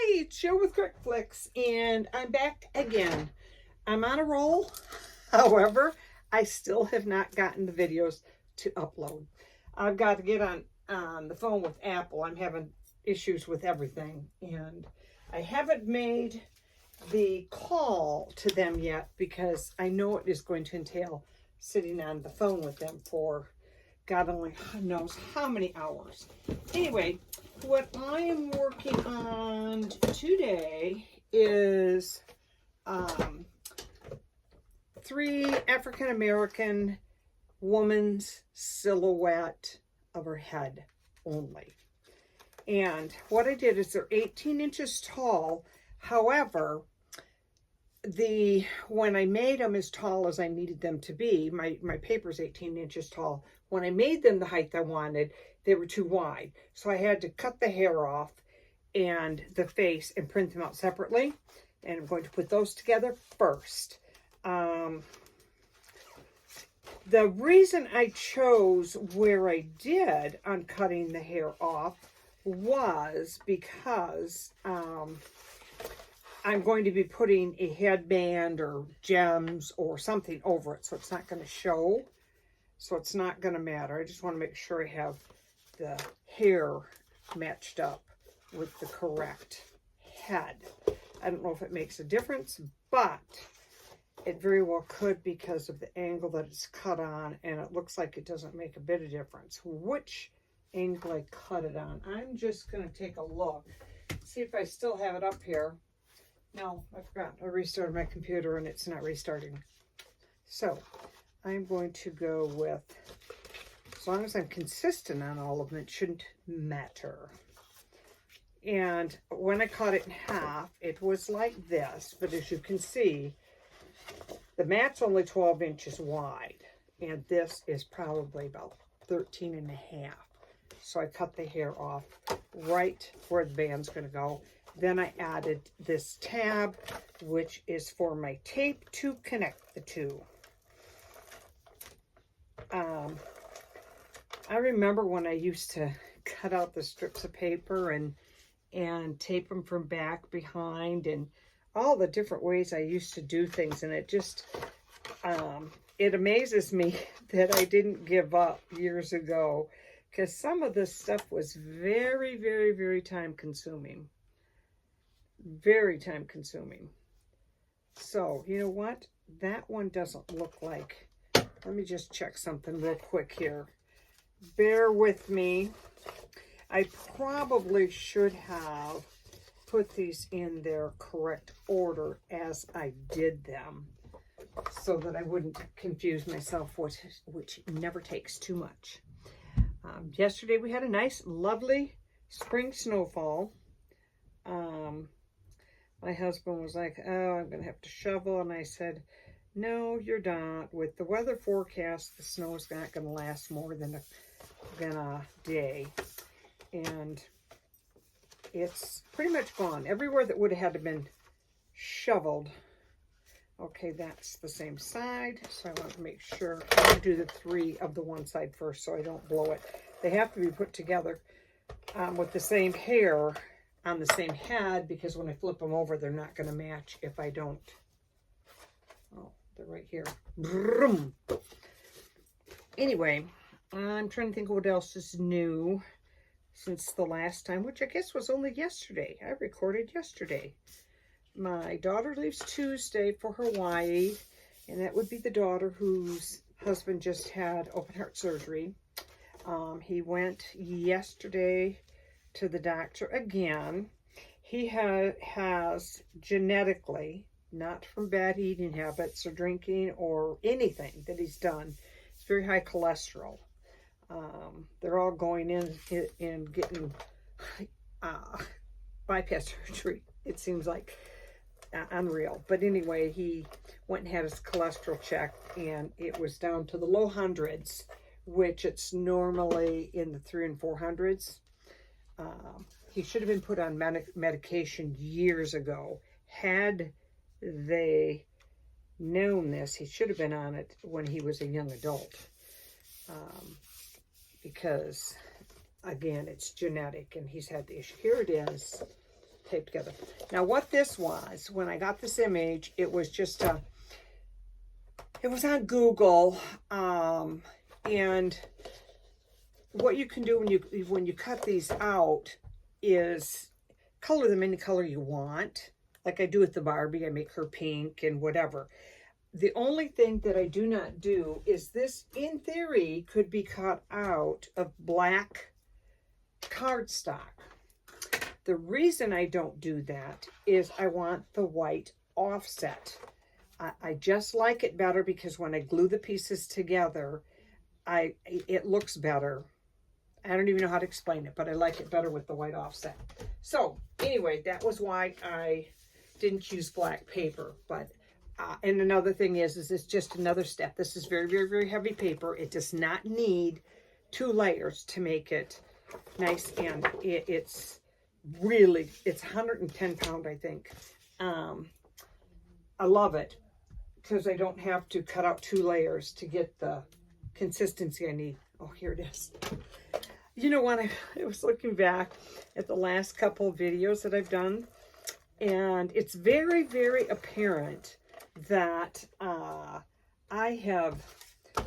Hi, it's Joe with cricflix, and I'm back again. I'm on a roll. However, I still have not gotten the videos to upload. I've got to get on the phone with Apple. I'm having issues with everything, and I haven't made the call to them yet because I know it is going to entail sitting on the phone with them for God only knows how many hours. Anyway, what I am working on today is 3 African-American woman's silhouette of her head only. And what I did is they're 18 inches tall. However, when I made them as tall as I needed them to be, my paper's 18 inches tall. When I made them the height I wanted, they were too wide. So I had to cut the hair off and the face and print them out separately. And I'm going to put those together first. The reason I chose where I did on cutting the hair off was because I'm going to be putting a headband or gems or something over it, so it's not going to show. So it's not going to matter. I just want to make sure I have the hair matched up with the correct head. I don't know if it makes a difference, but it very well could because of the angle that it's cut on, and it looks like it doesn't make a bit of difference which angle I cut it on. I'm just going to take a look, see if I still have it up here. No, I forgot. I restarted my computer and it's not restarting. So I'm going to go with, as long as I'm consistent on all of them, it shouldn't matter. And when I cut it in half, it was like this, but as you can see, the mat's only 12 inches wide, and this is probably about 13 and a half. So I cut the hair off right where the band's going to go. Then I added this tab, which is for my tape to connect the two. I remember when I used to cut out the strips of paper and tape them from back, behind, and all the different ways I used to do things. And it just, it amazes me that I didn't give up years ago, because some of this stuff was very, very, very time consuming. Very time consuming. So, you know what? That one doesn't look like, let me just check something real quick here. Bear with me. I probably should have put these in their correct order as I did them, so that I wouldn't confuse myself, which never takes too much. Yesterday we had a nice, lovely spring snowfall. My husband was like, oh, I'm going to have to shovel. And I said, no, you're not. With the weather forecast, the snow is not going to last more than a day. And it's pretty much gone. Everywhere that would have had to been shoveled. Okay, that's the same side. So I want to make sure I do the 3 of the one side first so I don't blow it. They have to be put together with the same hair on the same head, because when I flip them over, they're not going to match if I don't. Oh, they're right here. Vroom. Anyway, I'm trying to think of what else is new since the last time, which I guess was only yesterday. I recorded yesterday. My daughter leaves Tuesday for Hawaii, and that would be the daughter whose husband just had open heart surgery. He went yesterday to the doctor again. He has genetically, not from bad eating habits or drinking or anything that he's done, it's very high cholesterol. They're all going in and getting bypass surgery, it seems like. Unreal. But anyway, he went and had his cholesterol checked, and it was down to the low hundreds, which it's normally in the 300s and 400s. He should have been put on medication years ago. Had they known this, he should have been on it when he was a young adult. Because, again, it's genetic, and he's had the issue. Here it is. taped together. Now what this was, when I got this image, it was just a, it was on Google, and what you can do when you cut these out is color them any color you want. Like I do with the Barbie, I make her pink and whatever. The only thing that I do not do is this, in theory, could be cut out of black cardstock. The reason I don't do that is I want the white offset. I just like it better because when I glue the pieces together, it looks better. I don't even know how to explain it, but I like it better with the white offset. So anyway, that was why I didn't use black paper. But and another thing is it's just another step. This is very, very, very heavy paper. It does not need 2 layers to make it nice, and it's really, it's 110 pound, I think. I love it because I don't have to cut out 2 layers to get the consistency I need. Oh, here it is. You know what, I was looking back at the last couple of videos that I've done, and it's very, very apparent that I have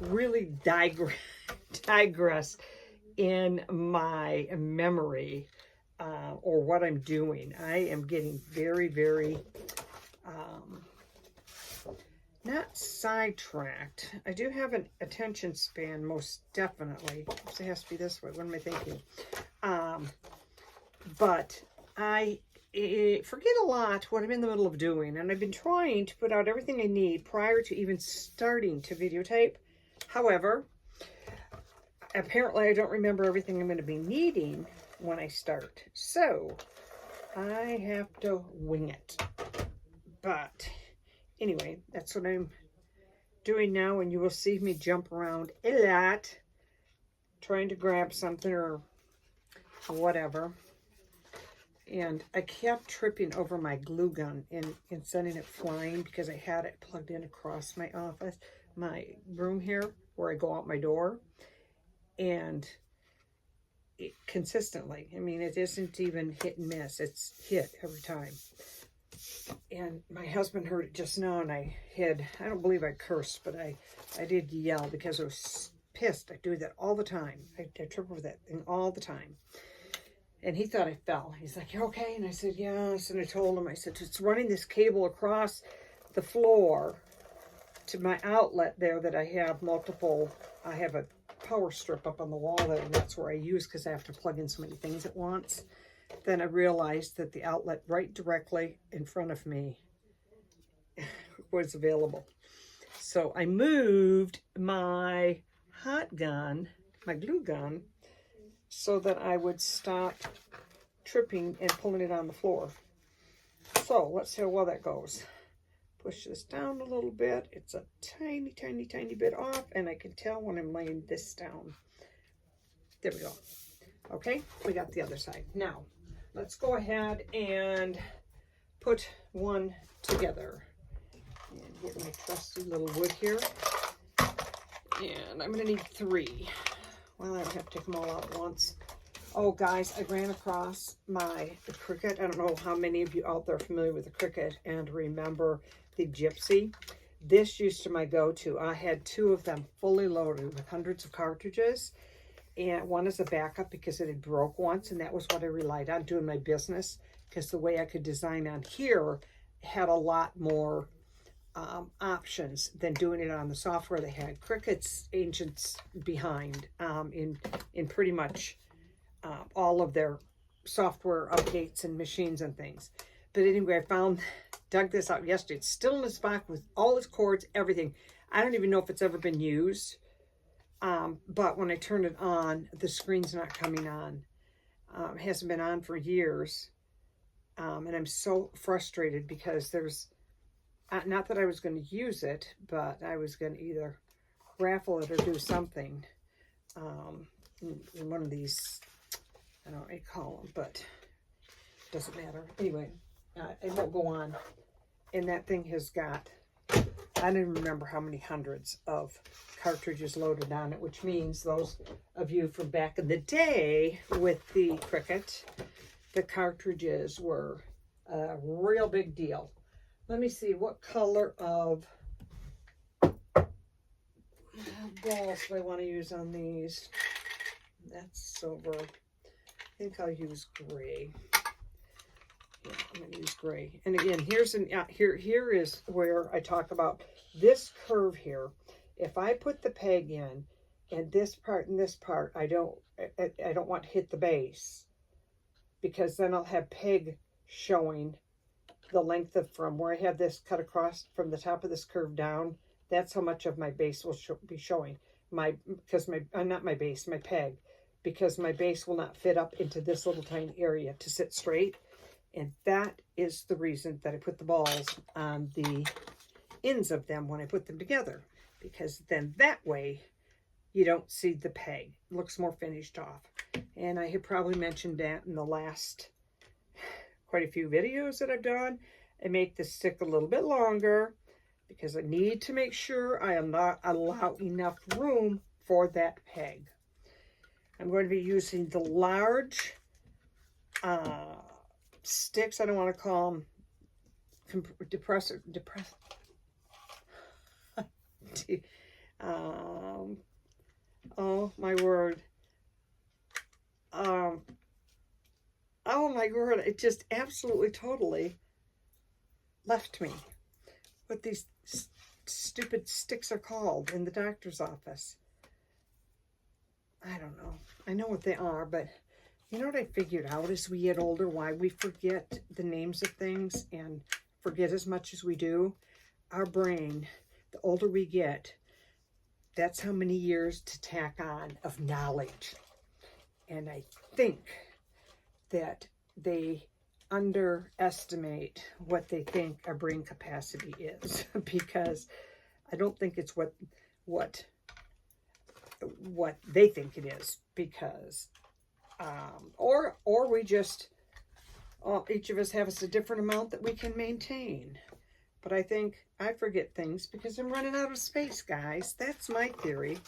really digressed in my memory or what I'm doing. I am getting very, very not sidetracked. I do have an attention span, most definitely. Oops, it has to be this way. What am I thinking? But I forget a lot what I'm in the middle of doing, and I've been trying to put out everything I need prior to even starting to videotape. However, apparently I don't remember everything I'm going to be needing when I start, so I have to wing it. But anyway, that's what I'm doing now, and you will see me jump around a lot trying to grab something or whatever. And I kept tripping over my glue gun and sending it flying because I had it plugged in across my office, my room here where I go out my door. And consistently, I mean, it isn't even hit and miss. It's hit every time. And my husband heard it just now, and I don't believe I cursed, but I did yell because I was pissed. I do that all the time. I trip over that thing all the time. And he thought I fell. He's like, "You okay?" And I said, "Yes." And I told him, I said, "It's running this cable across the floor to my outlet there that I have multiple. I have a power strip up on the wall there, and that's where I use because I have to plug in so many things at once." Then I realized that the outlet right directly in front of me was available. So I moved my hot gun, my glue gun, so that I would stop tripping and pulling it on the floor. So let's see how well that goes. Push this down a little bit. It's a tiny, tiny, tiny bit off, and I can tell when I'm laying this down. There we go. Okay, we got the other side. Now, let's go ahead and put one together. And get my trusty little wood here. And I'm going to need 3. Well, I don't have to take them all out at once. Oh, guys, I ran across the Cricut. I don't know how many of you out there are familiar with the Cricut and remember the Gypsy. This used to be my go-to. I had 2 of them fully loaded with hundreds of cartridges. And one is a backup because it had broke once, and that was what I relied on doing my business, because the way I could design on here had a lot more options than doing it on the software they had. Cricut's agents behind in pretty much all of their software updates and machines and things. But anyway, I dug this out yesterday. It's still in this box with all its cords, everything. I don't even know if it's ever been used. But when I turn it on, the screen's not coming on. It hasn't been on for years. And I'm so frustrated because there's, not that I was going to use it, but I was going to either raffle it or do something. In one of these, I don't know what you call them, but it doesn't matter. Anyway, it won't go on. And that thing has got, I don't even remember how many hundreds of cartridges loaded on it, which means those of you from back in the day with the Cricut, the cartridges were a real big deal. Let me see, what color of balls do I want to use on these? That's silver. I think I'll use gray. Yeah, I'm going to use gray. And again, here is where I talk about this curve here. If I put the peg in, and this part and this part, I don't want to hit the base, because then I'll have peg showing the length of from where I have this cut across from the top of this curve down. That's how much of my base will be showing. My peg, because my base will not fit up into this little tiny area to sit straight. And that is the reason that I put the balls on the ends of them when I put them together, because then that way you don't see the peg. It looks more finished off. And I have probably mentioned that in the last quite a few videos that I've done. I make this stick a little bit longer because I need to make sure I am not allow enough room for that peg. I'm going to be using the large sticks. I don't want to call them depressor. Oh my word. Oh my word, it just absolutely totally left me. What these stupid sticks are called in the doctor's office. I don't know. I know what they are, but you know what I figured out as we get older, why we forget the names of things and forget as much as we do? Our brain, the older we get, that's how many years to tack on of knowledge. And I think that they underestimate what they think our brain capacity is, because I don't think it's what they think it is, because or we just each of us has a different amount that we can maintain. But I think I forget things because I'm running out of space, guys. That's my theory.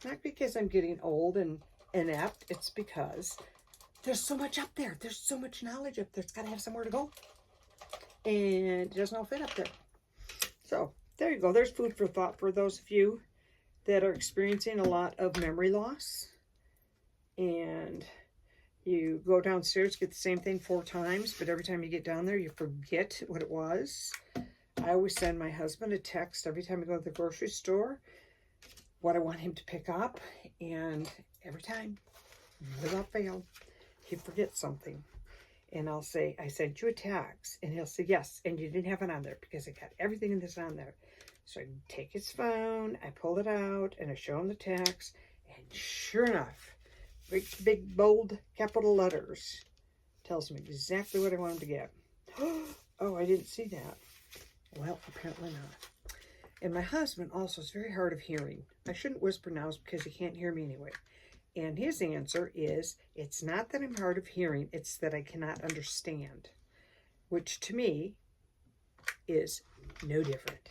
Not because I'm getting old and inept. It's because there's so much up there. There's so much knowledge up there. It's got to have somewhere to go. And it doesn't all fit up there. So, there you go. There's food for thought for those of you that are experiencing a lot of memory loss. And you go downstairs, get the same thing 4 times, but every time you get down there, you forget what it was. I always send my husband a text every time I go to the grocery store, what I want him to pick up, and every time, without fail, he forgets something. And I'll say, I sent you a text, and he'll say, yes, and you didn't have it on there, because I got everything in this on there. So I take his phone, I pull it out, and I show him the text, and sure enough, big, bold, capital letters, tells me exactly what I want him to get. Oh, I didn't see that. Well, apparently not. And my husband also is very hard of hearing. I shouldn't whisper now because he can't hear me anyway. And his answer is, it's not that I'm hard of hearing, it's that I cannot understand. Which to me is no different.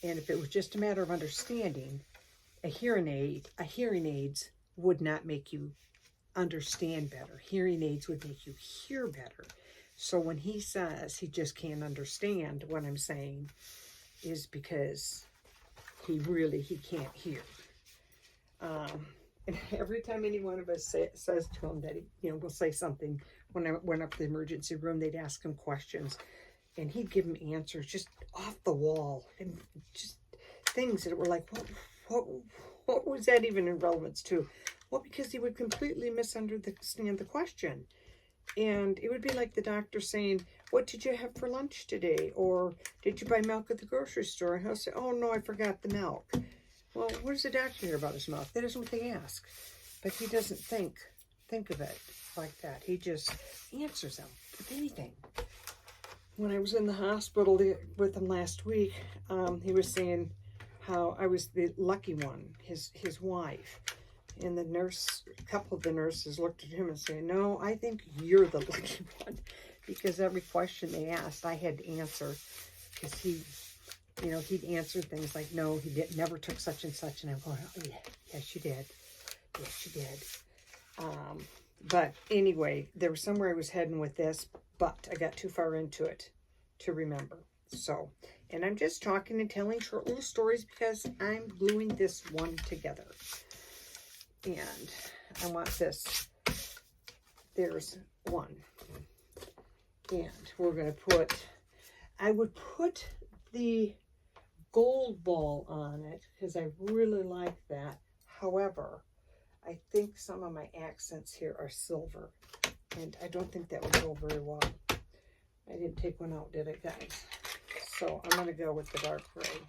And if it was just a matter of understanding, a hearing aids would not make you understand better. Hearing aids would make you hear better. So when he says he just can't understand what I'm saying, is because he can't hear. And every time any one of us says to him that he, will say something, when I went up to the emergency room, they'd ask him questions, and he'd give him answers just off the wall, and just things that were like, what was that even in relevance to? Well, because he would completely misunderstand the question. And it would be like the doctor saying, what did you have for lunch today? Or did you buy milk at the grocery store? And he'll say, oh no, I forgot the milk. Well, what does the doctor hear about his milk? That isn't what they ask. But he doesn't think of it like that. He just answers them with anything. When I was in the hospital with him last week, he was saying how I was the lucky one, his wife. And the nurse, a couple of the nurses looked at him and said, no, I think you're the lucky one. Because every question they asked, I had to answer. Because he'd answer things like, no, he never took such and such. And I'm going, oh, yeah, yes, you did. Yes, you did. But anyway, there was somewhere I was heading with this. but I got too far into it to remember. So, and I'm just talking and telling short little stories because I'm gluing this one together. And I want this. There's one. And we're going to put, I would put the gold ball on it because I really like that. However, I think some of my accents here are silver, and I don't think that would go very well. I didn't take one out, did I, guys? So I'm going to go with the dark gray.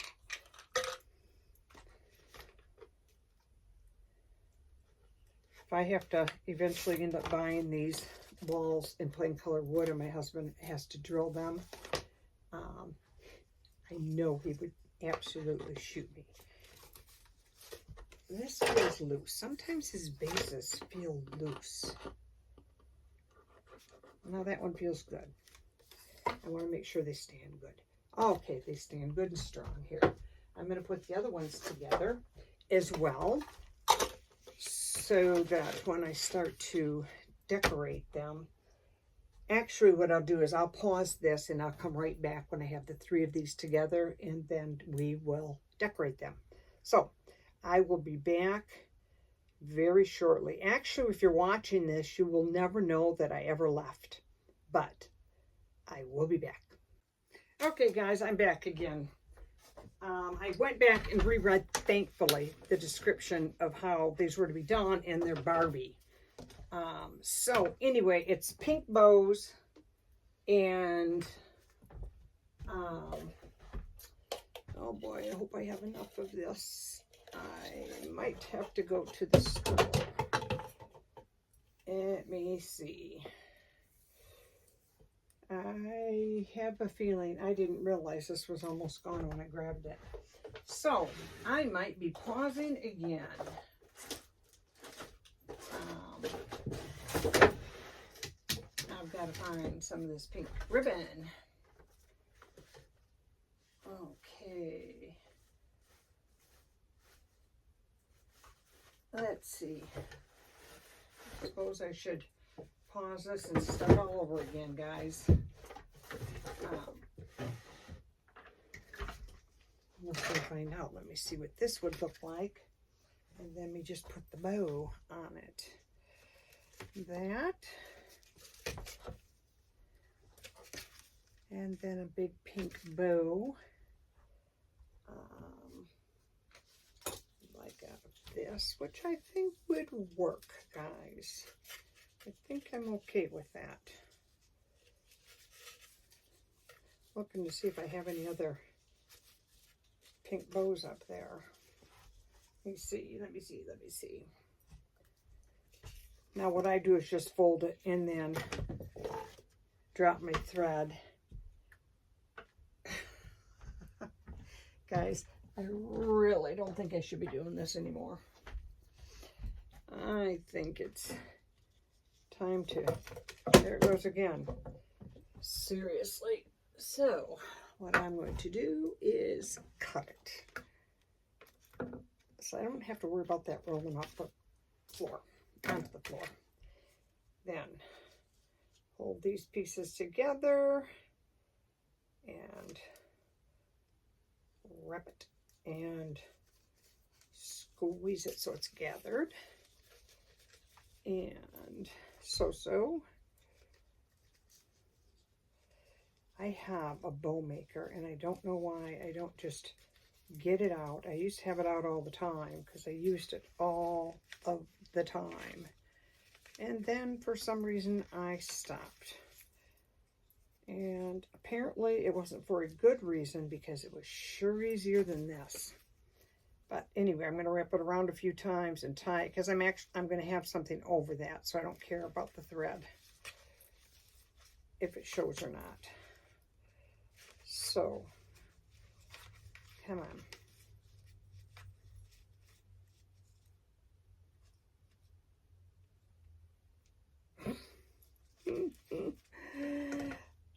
If I have to eventually end up buying these balls in plain color wood and my husband has to drill them, I know he would absolutely shoot me. This feels loose. Sometimes his bases feel loose. Now that one feels good. I want to make sure they stand good. Okay, they stand good and strong here. I'm going to put the other ones together as well, so that when I start to decorate them, actually what I'll do is I'll pause this and I'll come right back when I have the 3 of these together, and then we will decorate them. So I will be back very shortly. Actually, if you're watching this, you will never know that I ever left, but I will be back. Okay, guys, I'm back again. I went back and reread, thankfully, the description of how these were to be done, and they're Barbie. So anyway, it's pink bows, and oh boy, I hope I have enough of this. I might have to go to the store. Let me see. I have a feeling I didn't realize this was almost gone when I grabbed it. So I might be pausing again. I've got to find some of this pink ribbon. Okay. Let's see. I suppose I should pause this and start all over again, guys. We'll find out. Let me see what this would look like. And then we just put the bow on it. That. And then a big pink bow. Like out of this, which I think would work, guys. I think I'm okay with that. Looking to see if I have any other pink bows up there. Let me see. Now what I do is just fold it and then drop my thread. Guys, I really don't think I should be doing this anymore. I think it's time to, there it goes again. Seriously. So what I'm going to do is cut it. So I don't have to worry about that rolling off the floor, onto the floor. Then hold these pieces together and wrap it and squeeze it so it's gathered. And so I have a bow maker, and I don't know why I don't just get it out. I used to have it out all the time because I used it all of the time. And then for some reason I stopped. And apparently it wasn't for a good reason, because it was sure easier than this. But anyway, I'm going to wrap it around a few times and tie it, because I'm going to have something over that, so I don't care about the thread, if it shows or not. So, come on.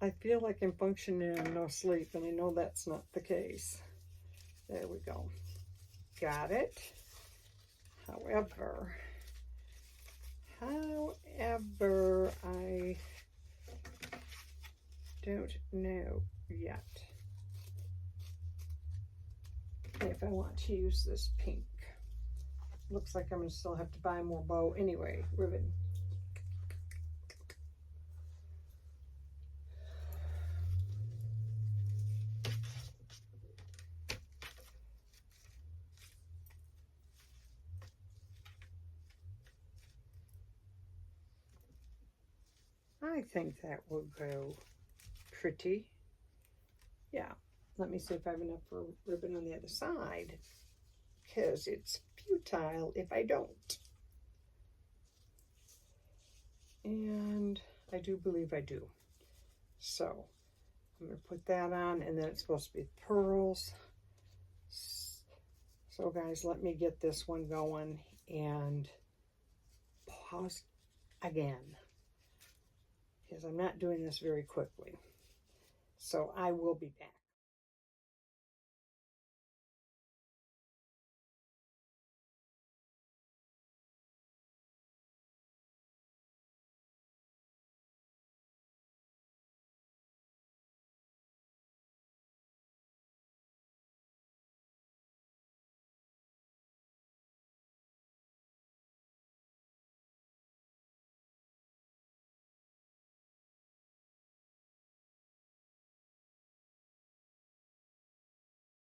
I feel like I'm functioning in no sleep, and I know that's not the case. There we go. Got it. However, I Don't know yet if I want to use this pink. Looks like I'm going to still have to buy more bow anyway, ribbon. I think that will go pretty. Yeah, let me see if I have enough for ribbon on the other side, because it's futile if I don't. And I do believe I do. So I'm going to put that on, and then it's supposed to be pearls. So guys, let me get this one going and pause again, because I'm not doing this very quickly. So I will be back.